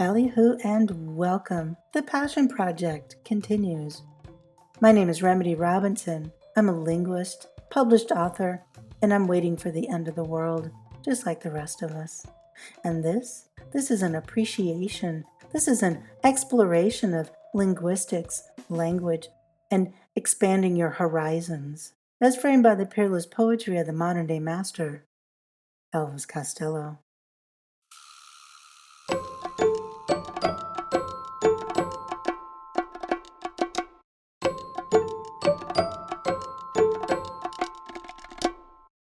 Ballyhoo and welcome. The Passion Project continues. My name is Remedy Robinson. I'm a linguist, published author, and I'm waiting for the end of the world, just like the rest of us. And this is an appreciation. This is an exploration of linguistics, language, and expanding your horizons, as framed by the peerless poetry of the modern-day master, Elvis Costello.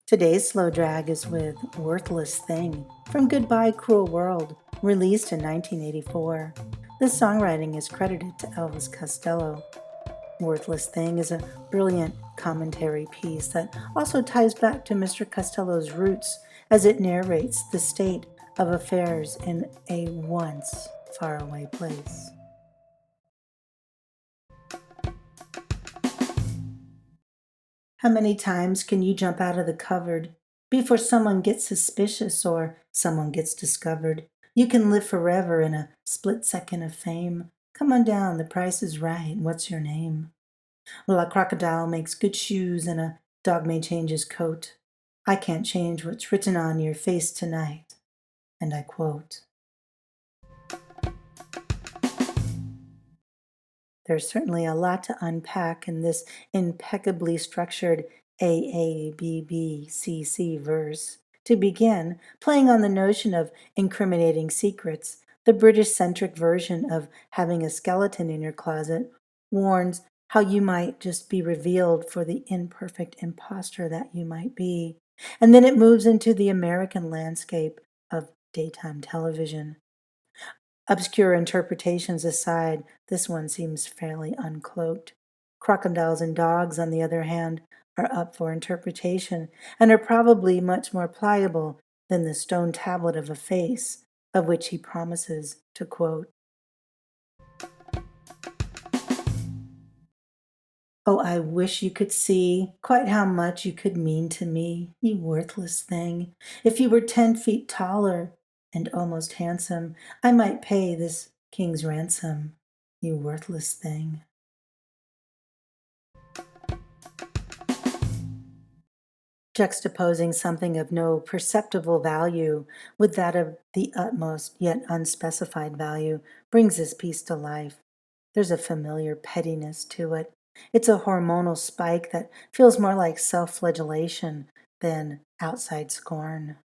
Today's slow drag is with Worthless Thing from Goodbye Cruel World, released in 1984. This songwriting is credited to Elvis Costello. Worthless Thing is a brilliant commentary piece that also ties back to Mr. Costello's roots as it narrates the state of affairs in a once faraway place. How many times can you jump out of the cupboard before someone gets suspicious or someone gets discovered? You can live forever in a split second of fame. Come on down, the price is right. What's your name? Well, a crocodile makes good shoes and a dog may change his coat. I can't change what's written on your face tonight. And I quote, there's certainly a lot to unpack in this impeccably structured AABBCC verse. To begin, playing on the notion of incriminating secrets, the British-centric version of having a skeleton in your closet warns how you might just be revealed for the imperfect imposter that you might be. And then it moves into the American landscape of daytime television. Obscure interpretations aside, this one seems fairly uncloaked. Crocodiles and dogs, on the other hand, are up for interpretation and are probably much more pliable than the stone tablet of a face, of which he promises to quote, "Oh, I wish you could see quite how much you could mean to me, you worthless thing. If you were 10 feet taller and almost handsome, I might pay this king's ransom, you worthless thing." Juxtaposing something of no perceptible value with that of the utmost yet unspecified value brings this piece to life. There's a familiar pettiness to it. It's a hormonal spike that feels more like self-flagellation than outside scorn.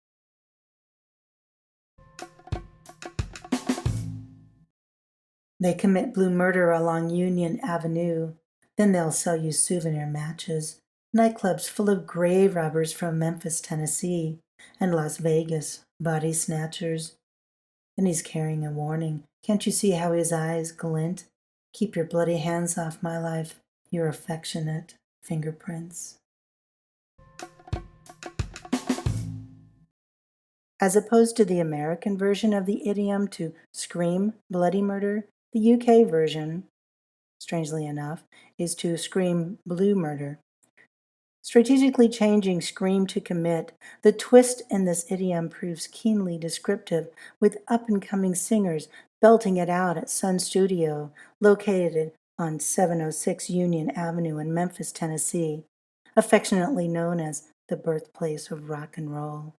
They commit blue murder along Union Avenue. Then they'll sell you souvenir matches. Nightclubs full of grave robbers from Memphis, Tennessee, and Las Vegas, body snatchers. And he's carrying a warning. Can't you see how his eyes glint? Keep your bloody hands off my life, your affectionate fingerprints. As opposed to the American version of the idiom to scream bloody murder, the UK version, strangely enough, is to scream blue murder. Strategically changing scream to commit, the twist in this idiom proves keenly descriptive, with up-and-coming singers belting it out at Sun Studio, located on 706 Union Avenue in Memphis, Tennessee, affectionately known as the birthplace of rock and roll.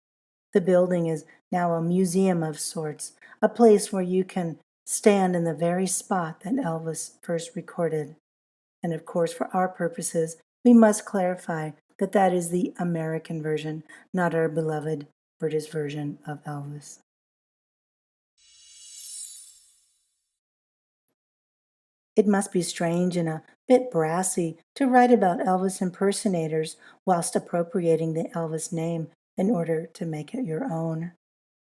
The building is now a museum of sorts, a place where you can stand in the very spot that Elvis first recorded. And of course, for our purposes, we must clarify that that is the American version, not our beloved British version of Elvis. It must be strange and a bit brassy to write about Elvis impersonators whilst appropriating the Elvis name in order to make it your own.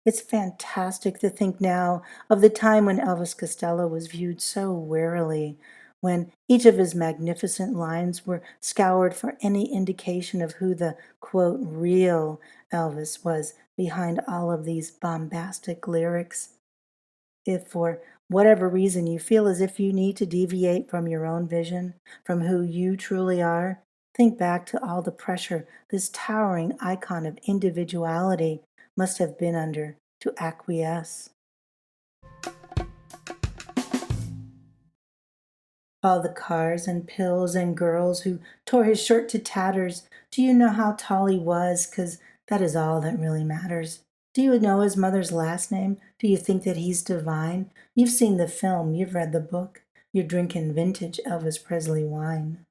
It's fantastic to think now of the time when Elvis Costello was viewed so warily, when each of his magnificent lines were scoured for any indication of who the, quote, real Elvis was behind all of these bombastic lyrics. If for whatever reason you feel as if you need to deviate from your own vision, from who you truly are, think back to all the pressure this towering icon of individuality must have been under to acquiesce. All the cars and pills and girls who tore his shirt to tatters. Do you know how tall he was? 'Cause that is all that really matters. Do you know his mother's last name? Do you think that he's divine? You've seen the film, you've read the book. You're drinking vintage Elvis Presley wine.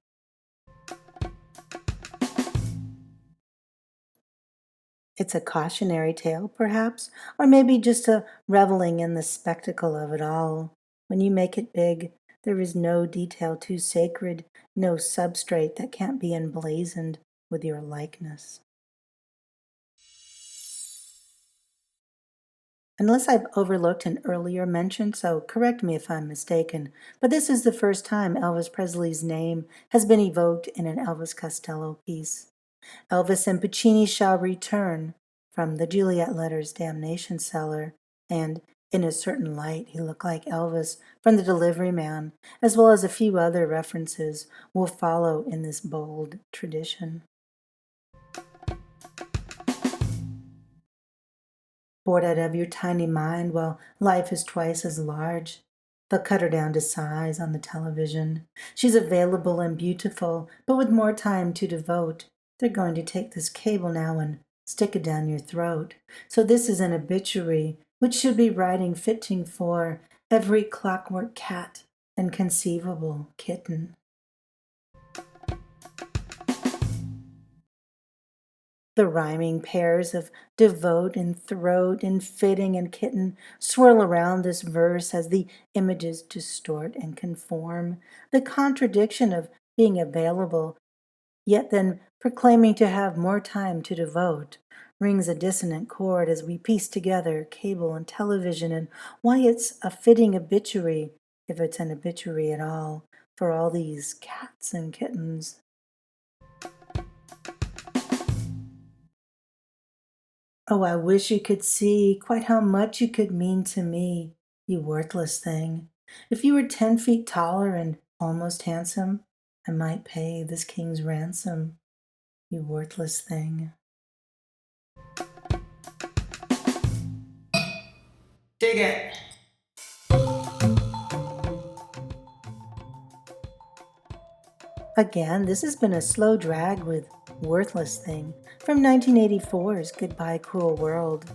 It's a cautionary tale, perhaps, or maybe just a reveling in the spectacle of it all. When you make it big, there is no detail too sacred, no substrate that can't be emblazoned with your likeness. Unless I've overlooked an earlier mention, so correct me if I'm mistaken, but this is the first time Elvis Presley's name has been evoked in an Elvis Costello piece. Elvis and Puccini shall return from the Juliet Letters Damnation Cellar, and in a certain light he looked like Elvis from the Delivery Man, as well as a few other references will follow in this bold tradition. Bored out of your tiny mind while life is twice as large. They'll cut her down to size on the television. She's available and beautiful, but with more time to devote. They're going to take this cable now and stick it down your throat. So this is an obituary, which should be writing fitting for every clockwork cat and conceivable kitten. The rhyming pairs of devote and throat and fitting and kitten swirl around this verse as the images distort and conform. The contradiction of being available, yet then proclaiming to have more time to devote, rings a dissonant chord as we piece together cable and television and why it's a fitting obituary, if it's an obituary at all, for all these cats and kittens. Oh, I wish you could see quite how much you could mean to me, you worthless thing. If you were 10 feet taller and almost handsome, I might pay this king's ransom, you worthless thing. Dig it. Again, this has been a slow drag with Worthless Thing from 1984's Goodbye Cruel World.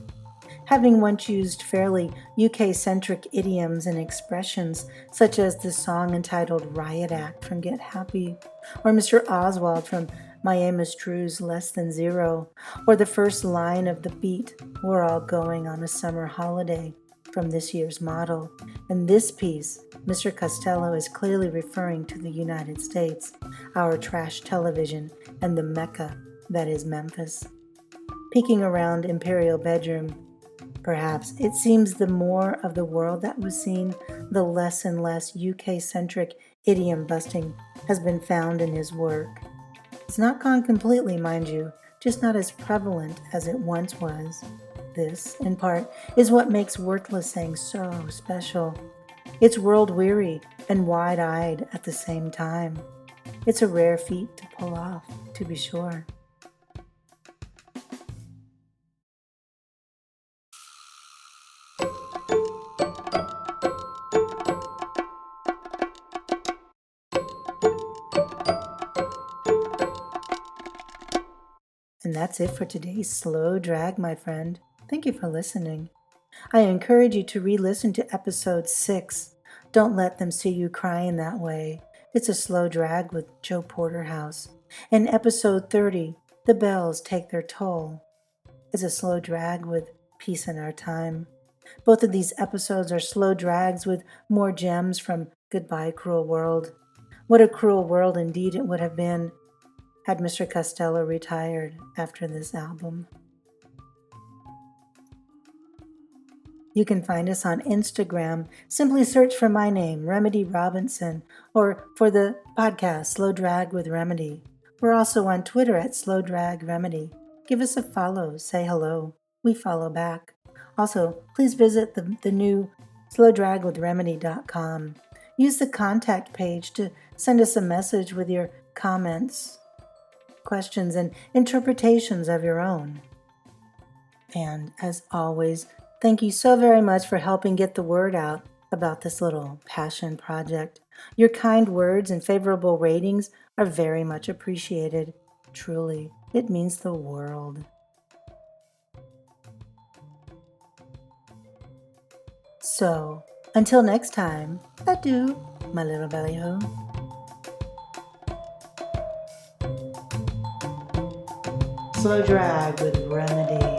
Having once used fairly UK-centric idioms and expressions, such as the song entitled Riot Act from Get Happy, or Mr. Oswald from My Aim is True's Less Than Zero, or the first line of the beat, We're All Going on a Summer Holiday, from this year's model. In this piece, Mr. Costello is clearly referring to the United States, our trash television, and the Mecca that is Memphis. Peeking around Imperial Bedroom, perhaps, it seems the more of the world that was seen, the less and less UK-centric idiom busting has been found in his work. It's not gone completely, mind you, just not as prevalent as it once was. This, in part, is what makes Worthless Thing so special. It's world-weary and wide-eyed at the same time. It's a rare feat to pull off, to be sure. And that's it for today's slow drag, my friend. Thank you for listening. I encourage you to re-listen to episode 6. Don't let them see you crying that way. It's a slow drag with Joe Porterhouse. And episode 30, The Bells Take Their Toll, is a slow drag with Peace in Our Time. Both of these episodes are slow drags with more gems from Goodbye Cruel World. What a cruel world indeed it would have been had Mr. Costello retired after this album. You can find us on Instagram. Simply search for my name, Remedy Robinson, or for the podcast, Slow Drag with Remedy. We're also on Twitter at Slow Drag Remedy. Give us a follow, say hello. We follow back. Also, please visit the new slowdragwithremedy.com. Use the contact page to send us a message with your comments, questions, and interpretations of your own. And as always, thank you so very much for helping get the word out. about this little passion project. Your kind words and favorable ratings are very much appreciated. Truly, it means the world. So, until next time, adieu, my little ballyhoo. Slow drag with remedy.